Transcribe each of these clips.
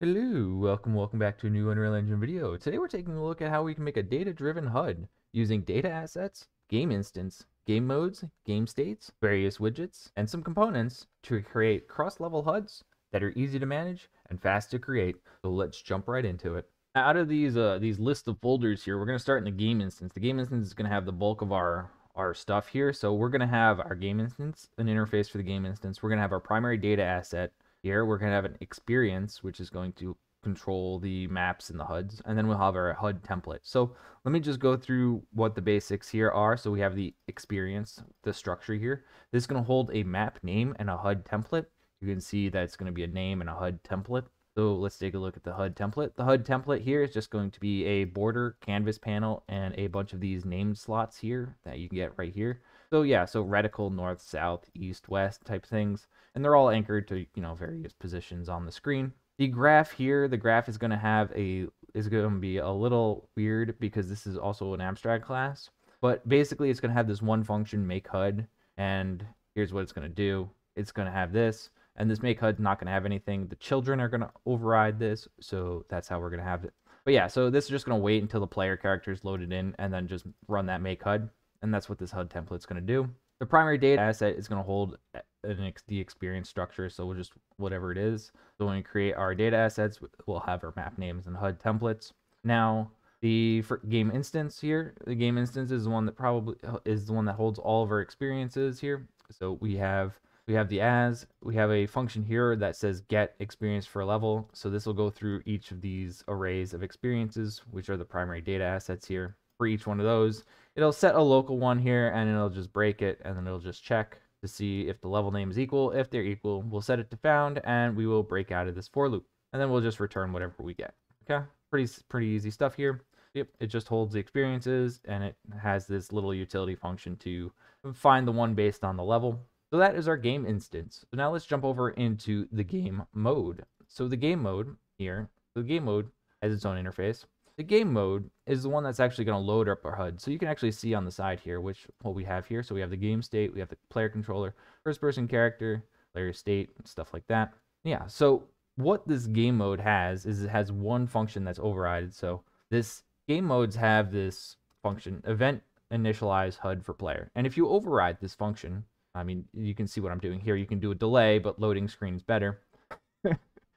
Hello, welcome back to a new Unreal Engine video. Today we're taking a look at how we can make a data-driven HUD using data assets, game instance, game modes, game states, various widgets, and some components to create cross-level HUDs that are easy to manage and fast to create. So let's jump right into it. Out of these list of folders here, we're going to start in the game instance. The game instance is going to have the bulk of our stuff here. So we're going to have our game instance, an interface for the game instance. We're going to have our primary data asset. Here we're going to have an experience, which is going to control the maps and the HUDs, and then we'll have our HUD template. So let me just go through what the basics here are. So we have the experience, the structure here. This is going to hold a map name and a HUD template. You can see that it's going to be a name and a HUD template. So let's take a look at the HUD template. The HUD template here is just going to be a border, canvas panel, and a bunch of these name slots here that you can get right here. So yeah, so reticle, north, south, east, west type things. And they're all anchored to, various positions on the screen. The graph here, the graph is going to be a little weird because this is also an abstract class. But basically it's going to have this one function, make HUD, and here's what it's going to do. It's going to have this, and this make HUD not going to have anything. The children are going to override this, so that's how we're going to have it. But yeah, so this is just going to wait until the player character is loaded in and then just run that make HUD, and that's what this HUD template is going to do. The primary data asset is going to hold the experience structure, so we'll just whatever it is. So when we create our data assets, we'll have our map names and HUD templates. Now, the game instance here, the game instance is the one that probably is the one that holds all of our experiences here. So we have we have a function here that says get experience for a level. So this will go through each of these arrays of experiences, which are the primary data assets here. For each one of those, it'll set a local one here and it'll just break it, and then it'll just check to see if the level name is equal. If they're equal, we'll set it to found and we will break out of this for loop, and then we'll just return whatever we get. Okay, pretty easy stuff here. Yep, it just holds the experiences and it has this little utility function to find the one based on the level. So that is our game instance. So now let's jump over into the game mode. So the game mode here, the game mode has its own interface. The game mode is the one that's actually going to load up our HUD. So you can actually see on the side here what we have here. So we have the game state, we have the player controller, first person character, player state, stuff like that. Yeah, so what this game mode has is it has one function that's overridden. So this game modes have this function, event initialize HUD for player. And if you override this function, I mean, you can see what I'm doing here. You can do a delay, but loading screen is better.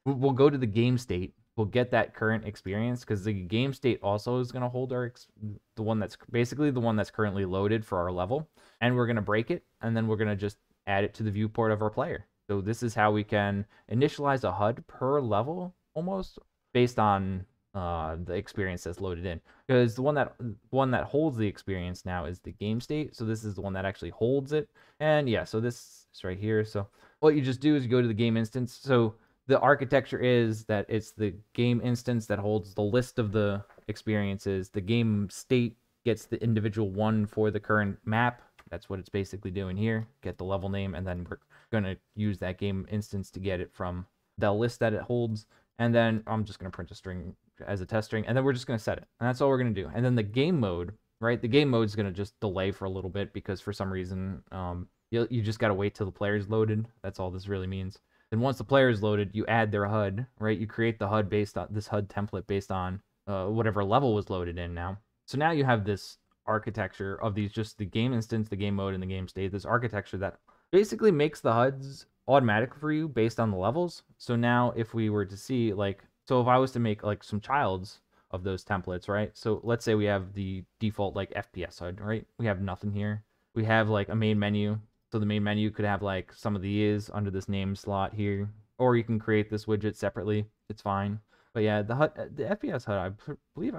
We'll go to the game state. We'll get that current experience because the game state also is going to hold the one that's basically the one that's currently loaded for our level. And we're going to break it, and then we're going to just add it to the viewport of our player. So this is how we can initialize a HUD per level almost based on the experience that's loaded in, because the one that holds the experience now is the game state. So this is the one that actually holds it. And yeah, so this is right here. So what you just do is you go to the game instance. So the architecture is that it's the game instance that holds the list of the experiences. The game state gets the individual one for the current map. That's what it's basically doing here. Get the level name, and then we're going to use that game instance to get it from the list that it holds. And then I'm just going to print a string as a test string, and then we're just going to set it. And that's all we're going to do. And then the game mode, right? The game mode is going to just delay for a little bit because for some reason, you just got to wait till the player's loaded. That's all this really means. Then once the player is loaded, you add their HUD, right? You create the HUD based on this HUD template based on whatever level was loaded in now. So now you have this architecture of these, just the game instance, the game mode, and the game state. This architecture that basically makes the HUDs automatic for you based on the levels. So now if we were to see so if I was to make like some childs of those templates, right? So let's say we have the default like FPS HUD, right? We have nothing here. We have like a main menu. So the main menu could have like some of these under this name slot here, or you can create this widget separately. It's fine. But yeah, the FPS HUD, I believe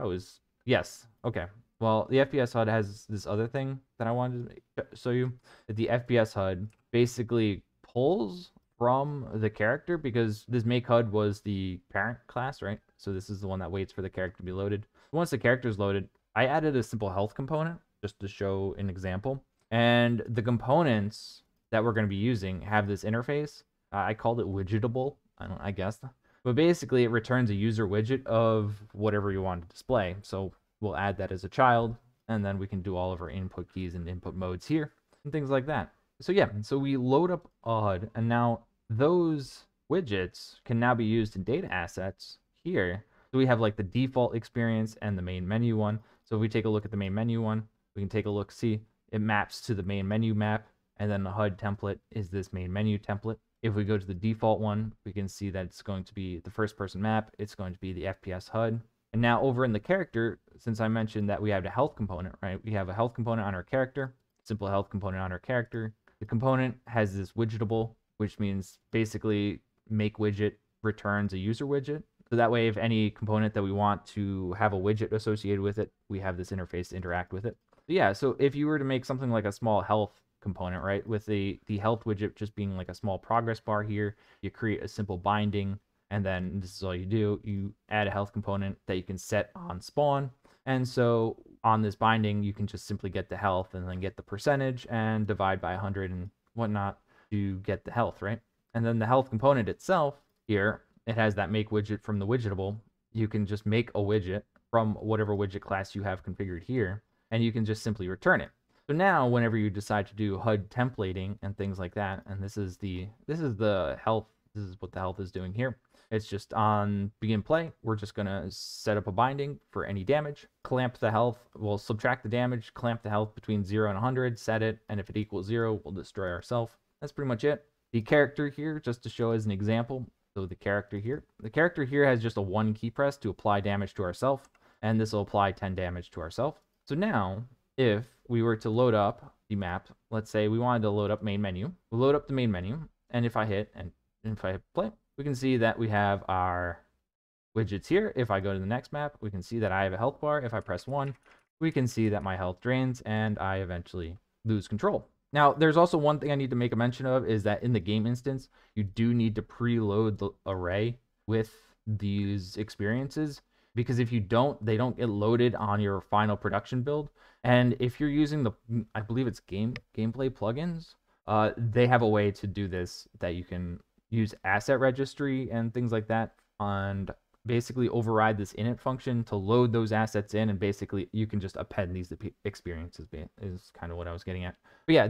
yes. Okay. Well, the FPS HUD has this other thing that I wanted to show you. The FPS HUD basically pulls from the character, because this make HUD was the parent class, right? So this is the one that waits for the character to be loaded. Once the character is loaded, I added a simple health component just to show an example. And the components that we're going to be using have this interface. I called it widgetable, I guess. But basically, it returns a user widget of whatever you want to display. So we'll add that as a child, and then we can do all of our input keys and input modes here, and things like that. So yeah, so we load up a HUD, and now those widgets can now be used in data assets here. So we have like the default experience and the main menu one. So if we take a look at the main menu one, we can take a look, see it maps to the main menu map, and then the HUD template is this main menu template. If we go to the default one, we can see that it's going to be the first person map. It's going to be the FPS HUD. And now over in the character, since I mentioned that we have a health component, right? We have a health component on our character, simple health component on our character. The component has this widgetable, which means basically make widget returns a user widget. So that way, if any component that we want to have a widget associated with it, we have this interface to interact with it. But yeah, so if you were to make something like a small health component, right, with the health widget just being like a small progress bar here, you create a simple binding, and then this is all you do. You add a health component that you can set on spawn. And so on this binding, you can just simply get the health and then get the percentage and divide by 100 and whatnot to get the health, right? And then the health component itself here, it has that make widget from the widgetable. You can just make a widget from whatever widget class you have configured here, and you can just simply return it. So now whenever you decide to do HUD templating and things like that, and this is the health, this is what the health is doing here. It's just on begin play. We're just going to set up a binding for any damage, clamp the health. We'll subtract the damage, clamp the health between 0 and 100, set it, and if it equals 0, we'll destroy ourselves. That's pretty much it. The character here, just to show as an example. So the character here has just a 1 key press to apply damage to ourselves, and this will apply 10 damage to ourselves. So now, if we were to load up the map, let's say we wanted to load up main menu. We'll load up the main menu, and if I hit play, we can see that we have our widgets here. If I go to the next map, we can see that I have a health bar. If I press 1, we can see that my health drains and I eventually lose control. Now, there's also one thing I need to make a mention of is that in the game instance, you do need to preload the array with these experiences, because if you don't, they don't get loaded on your final production build. And if you're using the, I believe it's gameplay plugins, they have a way to do this, that you can use asset registry and things like that, and basically override this init function to load those assets in, and basically you can just append these experiences, is kind of what I was getting at. But yeah,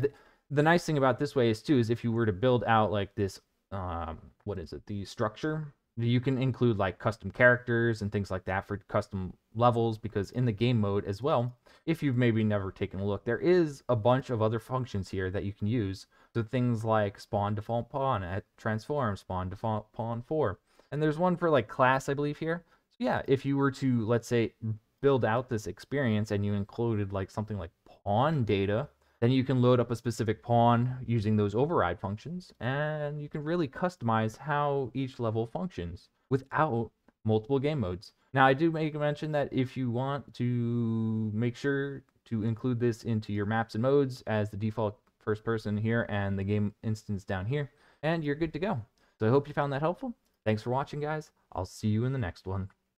the nice thing about this way is too, is if you were to build out like this, the structure, you can include like custom characters and things like that for custom levels, because in the game mode as well, if you've maybe never taken a look, there is a bunch of other functions here that you can use. So things like spawn default pawn at transform, spawn default pawn 4. And there's one for like class, I believe, here. So yeah, if you were to, let's say, build out this experience and you included like something like pawn data, then you can load up a specific pawn using those override functions, and you can really customize how each level functions without multiple game modes. Now, I do make a mention that if you want to make sure to include this into your maps and modes as the default first person here and the game instance down here, and you're good to go. So I hope you found that helpful. Thanks for watching, guys. I'll see you in the next one.